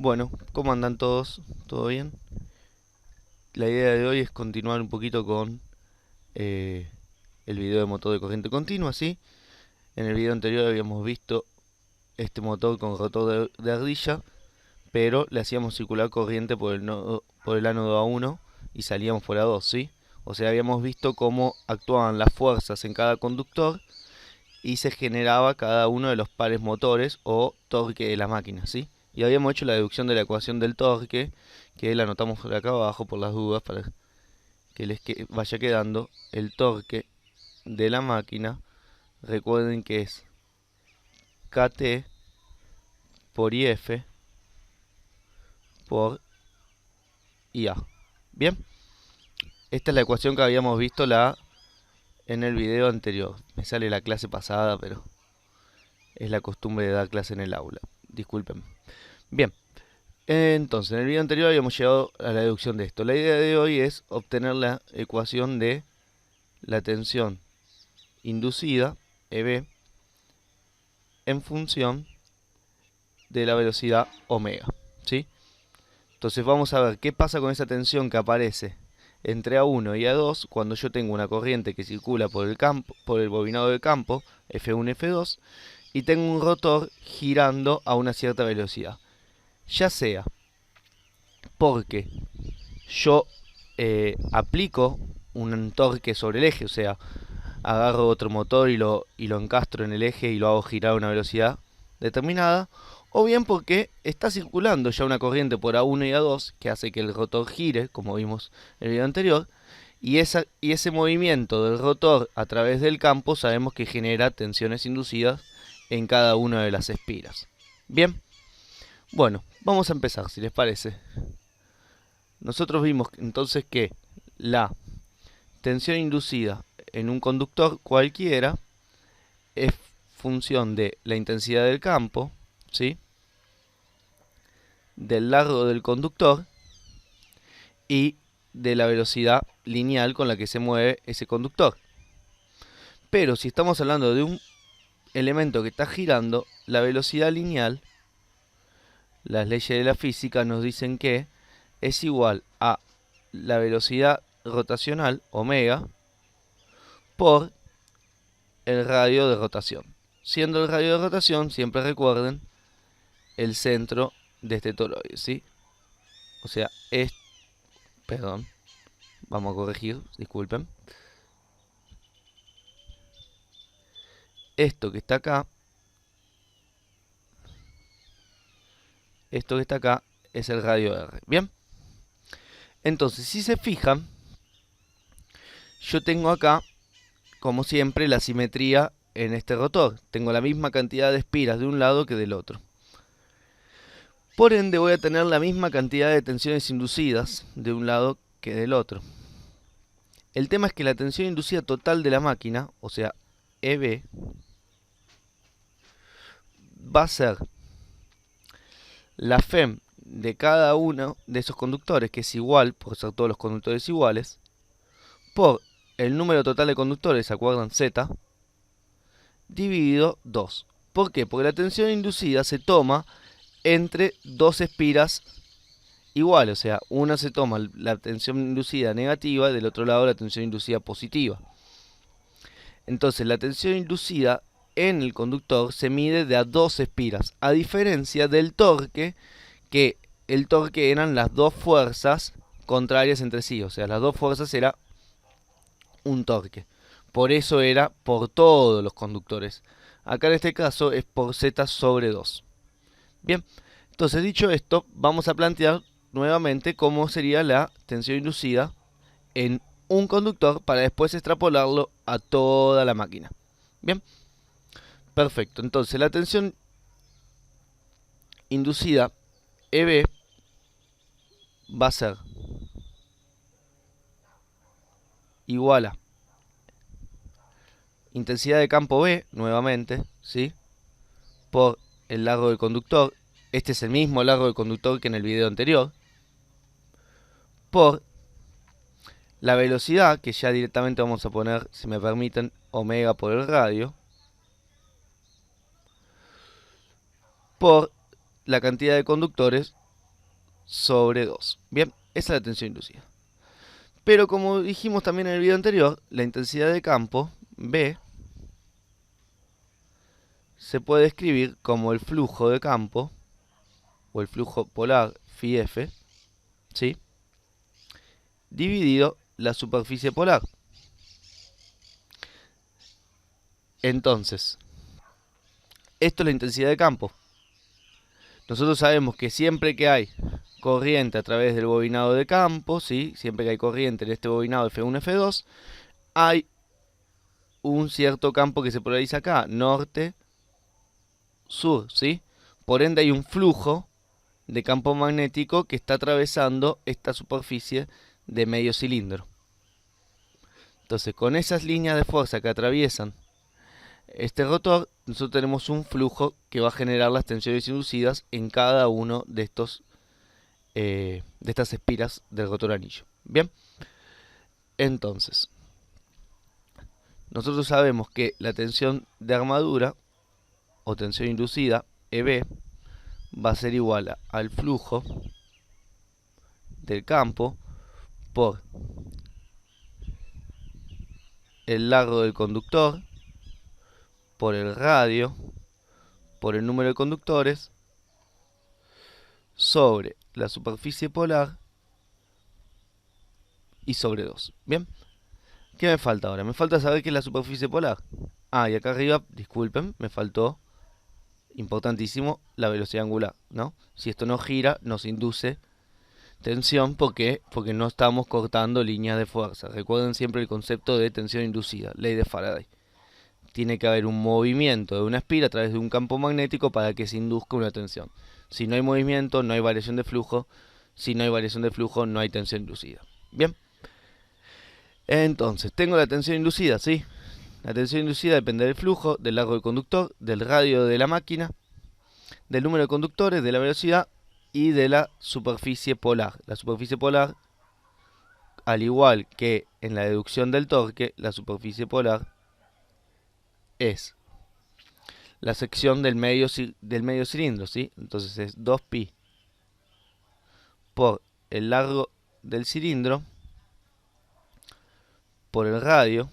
Bueno, ¿cómo andan todos? ¿Todo bien? La idea de hoy es continuar un poquito con eh, el video de motor de corriente continua, ¿sí? En el video anterior habíamos visto este motor con rotor de ardilla, pero le hacíamos circular corriente por el ánodo A1 y salíamos por A2, ¿sí? O sea, habíamos visto cómo actuaban las fuerzas en cada conductor y se generaba cada uno de los pares motores o torque de la máquina, ¿sí? Y habíamos hecho la deducción de la ecuación del torque, que la anotamos por acá abajo por las dudas para que vaya quedando. El torque de la máquina, recuerden que es Kt por If por Ia. Bien, esta es la ecuación que habíamos visto en el video anterior. Me sale la clase pasada, pero es la costumbre de dar clase en el aula. Disculpen. Bien, entonces, en el video anterior habíamos llegado a la deducción de esto. La idea de hoy es obtener la ecuación de la tensión inducida, EB, en función de la velocidad omega, ¿sí? Entonces vamos a ver qué pasa con esa tensión que aparece entre A1 y A2 cuando yo tengo una corriente que circula por el campo, por el bobinado de campo, F1, F2, y tengo un rotor girando a una cierta velocidad. Ya sea porque yo aplico un torque sobre el eje, o sea, agarro otro motor y lo encastro en el eje y lo hago girar a una velocidad determinada, o bien porque está circulando ya una corriente por A1 y A2 que hace que el rotor gire, como vimos en el video anterior, y ese movimiento del rotor a través del campo sabemos que genera tensiones inducidas en cada una de las espiras. Bien, bueno, vamos a empezar, si les parece. Nosotros vimos entonces que la tensión inducida en un conductor cualquiera es función de la intensidad del campo, ¿sí? Del largo del conductor y de la velocidad lineal con la que se mueve ese conductor. Pero si estamos hablando de un elemento que está girando, la velocidad lineal, las leyes de la física nos dicen que es igual a la velocidad rotacional, omega, por el radio de rotación. Siendo el radio de rotación, siempre recuerden, el centro de este toroide, ¿sí? O sea, perdón, vamos a corregir, disculpen. Esto que está acá, esto que está acá es el radio R. Bien, entonces si se fijan, yo tengo acá, como siempre, la simetría en este rotor. Tengo la misma cantidad de espiras de un lado que del otro. Por ende voy a tener la misma cantidad de tensiones inducidas de un lado que del otro. El tema es que la tensión inducida total de la máquina, o sea, EB, va a ser la FEM de cada uno de esos conductores, que es igual, por ser todos los conductores iguales, por el número total de conductores, ¿se acuerdan? Z, dividido 2. ¿Por qué? Porque la tensión inducida se toma entre dos espiras iguales, o sea, una se toma la tensión inducida negativa y del otro lado la tensión inducida positiva. Entonces la tensión inducida en el conductor se mide de a dos espiras, a diferencia del torque, que el torque eran las dos fuerzas contrarias entre sí, o sea, las dos fuerzas era un torque. Por eso era por todos los conductores. Acá en este caso es por Z sobre 2. Bien, entonces dicho esto, vamos a plantear nuevamente cómo sería la tensión inducida en un conductor para después extrapolarlo a toda la máquina. Bien, perfecto. Entonces la tensión inducida EB va a ser igual a intensidad de campo B, nuevamente, ¿sí? Por el largo del conductor. Este es el mismo largo del conductor que en el video anterior. Por la velocidad, que ya directamente vamos a poner, si me permiten, omega por el radio. Por la cantidad de conductores sobre 2. Bien, esa es la tensión inducida. Pero como dijimos también en el video anterior, la intensidad de campo, B, se puede escribir como el flujo de campo, o el flujo polar, phi f, ¿sí?, dividido la superficie polar. Entonces, esto es la intensidad de campo. Nosotros sabemos que siempre que hay corriente a través del bobinado de campo, ¿sí?, siempre que hay corriente en este bobinado F1, F2, hay un cierto campo que se polariza acá, norte, sur, ¿sí? Por ende hay un flujo de campo magnético que está atravesando esta superficie de medio cilindro. Entonces, con esas líneas de fuerza que atraviesan este rotor, nosotros tenemos un flujo que va a generar las tensiones inducidas en cada uno de estas espiras del rotor anillo. Bien, entonces, nosotros sabemos que la tensión de armadura o tensión inducida, EB, va a ser igual al flujo del campo por el largo del conductor, por el radio, por el número de conductores, sobre la superficie polar y sobre 2. Bien, ¿qué me falta ahora? Me falta saber qué es la superficie polar. Ah, y acá arriba, disculpen, me faltó, importantísimo, la velocidad angular, ¿no? Si esto no gira, nos induce tensión porque no estamos cortando líneas de fuerza. Recuerden siempre el concepto de tensión inducida, ley de Faraday. Tiene que haber un movimiento de una espira a través de un campo magnético para que se induzca una tensión. Si no hay movimiento, no hay variación de flujo. Si no hay variación de flujo, no hay tensión inducida. Bien. Entonces, tengo la tensión inducida, ¿sí? La tensión inducida depende del flujo, del largo del conductor, del radio de la máquina, del número de conductores, de la velocidad y de la superficie polar. La superficie polar, al igual que en la deducción del torque, la superficie polar es la sección del medio cilindro, ¿sí? Entonces es 2pi por el largo del cilindro por el radio.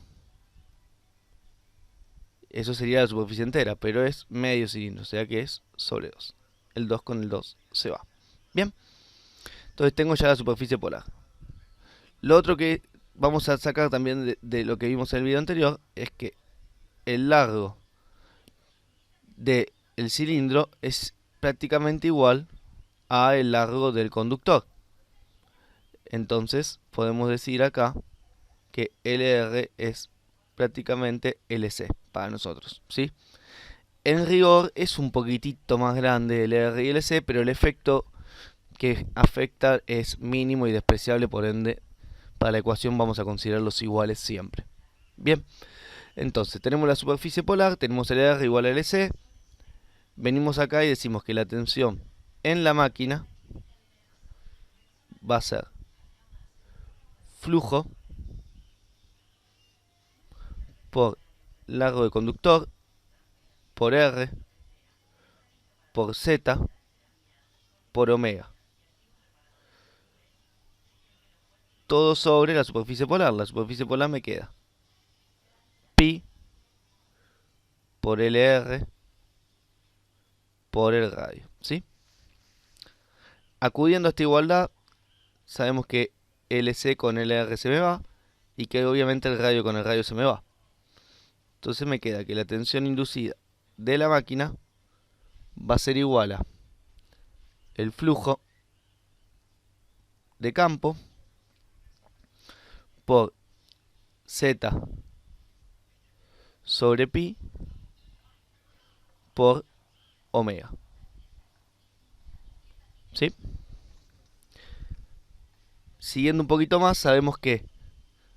Eso sería la superficie entera, pero es medio cilindro, o sea que es sobre 2. El 2 con el 2 se va. Bien, entonces tengo ya la superficie polar. Lo otro que vamos a sacar también de lo que vimos en el video anterior es que el largo del cilindro es prácticamente igual a el largo del conductor. Entonces podemos decir acá que LR es prácticamente LC para nosotros, ¿sí? En rigor es un poquitito más grande LR y LC, pero el efecto que afecta es mínimo y despreciable, por ende para la ecuación vamos a considerarlos iguales siempre. Bien, entonces tenemos la superficie polar, tenemos LR igual a LC. Venimos acá y decimos que la tensión en la máquina va a ser flujo por largo de conductor por R por Z por omega. Todo sobre la superficie polar. La superficie polar me queda pi por LR por el radio, ¿sí? Acudiendo a esta igualdad, sabemos que LC con LR se me va y que obviamente el radio con el radio se me va. Entonces me queda que la tensión inducida de la máquina va a ser igual a el flujo de campo por Z sobre pi por omega, ¿sí? Siguiendo un poquito más, sabemos que,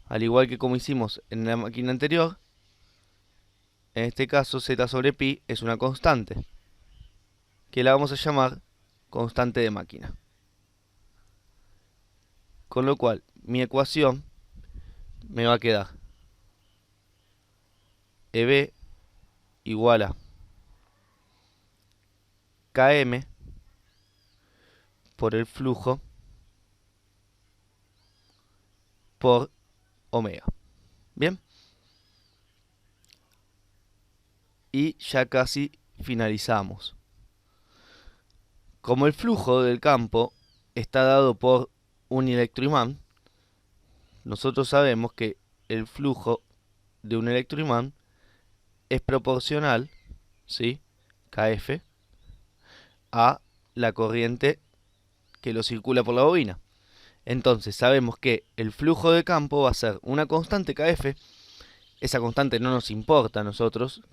al igual que como hicimos en la máquina anterior, en este caso Z sobre pi es una constante, que la vamos a llamar constante de máquina. Con lo cual, mi ecuación me va a quedar EB igual a Km por el flujo por omega. Bien. Y ya casi finalizamos. Como el flujo del campo está dado por un electroimán, nosotros sabemos que el flujo de un electroimán es proporcional, ¿sí? Kf, a la corriente que lo circula por la bobina. Entonces sabemos que el flujo de campo va a ser una constante Kf. Esa constante no nos importa a nosotros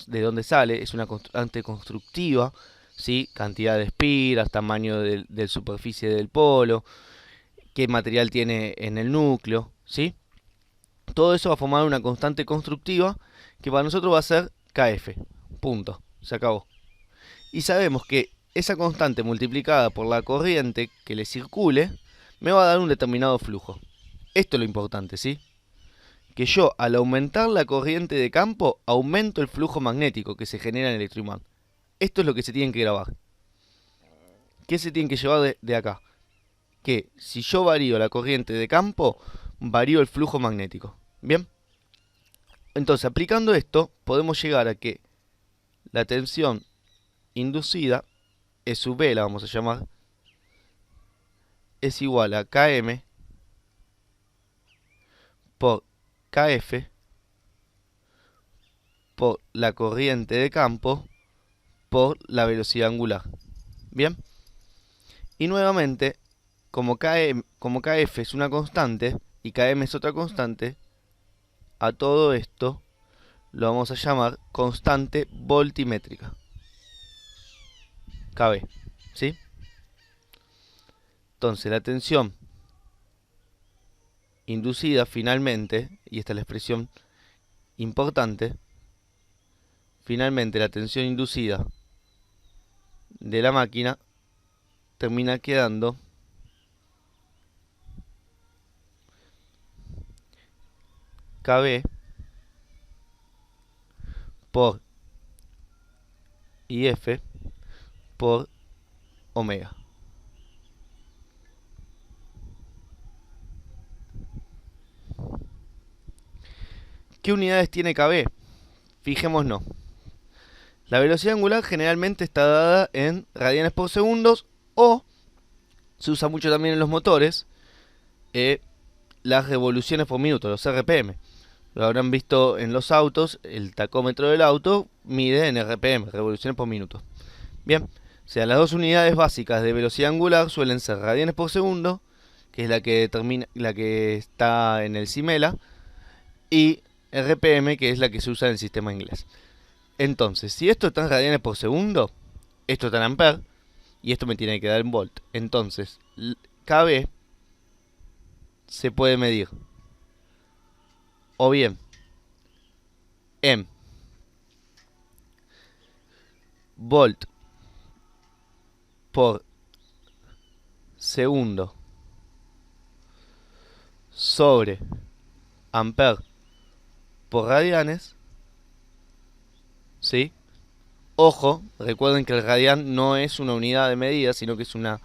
de dónde sale, es una constante constructiva, ¿sí? Cantidad de espiras, tamaño de superficie del polo, qué material tiene en el núcleo, ¿sí? Todo eso va a formar una constante constructiva que para nosotros va a ser Kf. Punto. Se acabó. Y sabemos que esa constante multiplicada por la corriente que le circule me va a dar un determinado flujo. Esto es lo importante, ¿sí? Que yo, al aumentar la corriente de campo, aumento el flujo magnético que se genera en el electroimán. Esto es lo que se tiene que grabar. ¿Qué se tiene que llevar de acá? Que si yo varío la corriente de campo, varío el flujo magnético. ¿Bien? Entonces, aplicando esto, podemos llegar a que la tensión inducida, E sub B la vamos a llamar, es igual a Km por Kf por la corriente de campo por la velocidad angular. ¿Bien? Y nuevamente, como Kf es una constante y Km es otra constante, a todo esto lo vamos a llamar constante voltimétrica. Kb, ¿sí? Entonces la tensión inducida finalmente, y esta es la expresión importante, finalmente la tensión inducida de la máquina termina quedando Kb por If por omega. ¿Qué unidades tiene Kb? Fijémonos. La velocidad angular generalmente está dada en radianes por segundos o se usa mucho también en los motores las revoluciones por minuto, los RPM. Lo habrán visto en los autos, el tacómetro del auto mide en RPM, revoluciones por minuto. Bien, o sea, las dos unidades básicas de velocidad angular suelen ser radianes por segundo, que es la que está en el CIMELA, y RPM, que es la que se usa en el sistema inglés. Entonces, si esto está en radianes por segundo, esto está en amperes, y esto me tiene que dar en volt. Entonces, Kb se puede medir o bien en volt por segundo sobre amper por radianes, ¿sí? Ojo, recuerden que el radian no es una unidad de medida, sino que es una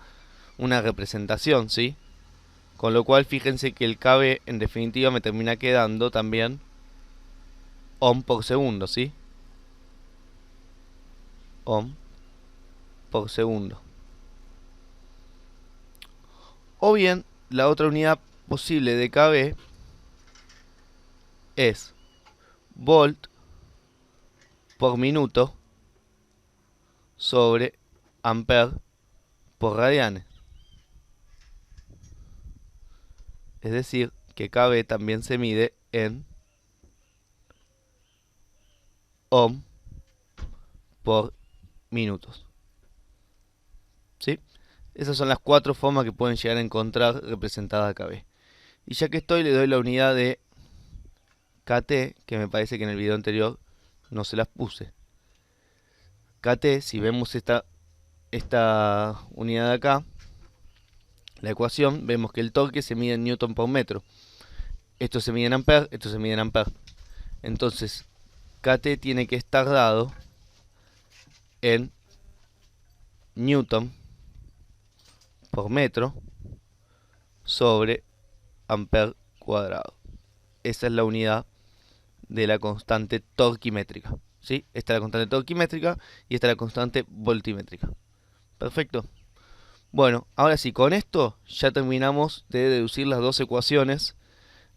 representación, ¿sí? Con lo cual, fíjense que el Kb en definitiva me termina quedando también ohm por segundo, ¿sí? Ohm por segundo. O bien, la otra unidad posible de Kb es volt por minuto sobre amper por radianes. Es decir, que Kb también se mide en ohm por minutos. ¿Sí? Esas son las cuatro formas que pueden llegar a encontrar representada Kb. Y ya que estoy, le doy la unidad de Kt, que me parece que en el video anterior no se las puse. Kt, si vemos esta unidad de acá, la ecuación, vemos que el torque se mide en newton por metro. Esto se mide en amperes, esto se mide en amperes. Entonces, Kt tiene que estar dado en newton por metro sobre amper cuadrado. Esa es la unidad de la constante torquimétrica. ¿Sí? Esta es la constante torquimétrica y esta es la constante voltimétrica. Perfecto. Bueno, ahora sí, con esto ya terminamos de deducir las dos ecuaciones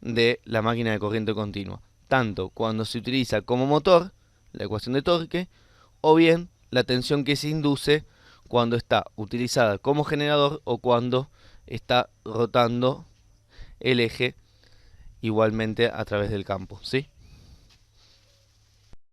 de la máquina de corriente continua. Tanto cuando se utiliza como motor, la ecuación de torque, o bien la tensión que se induce cuando está utilizada como generador o cuando está rotando el eje igualmente a través del campo, ¿sí?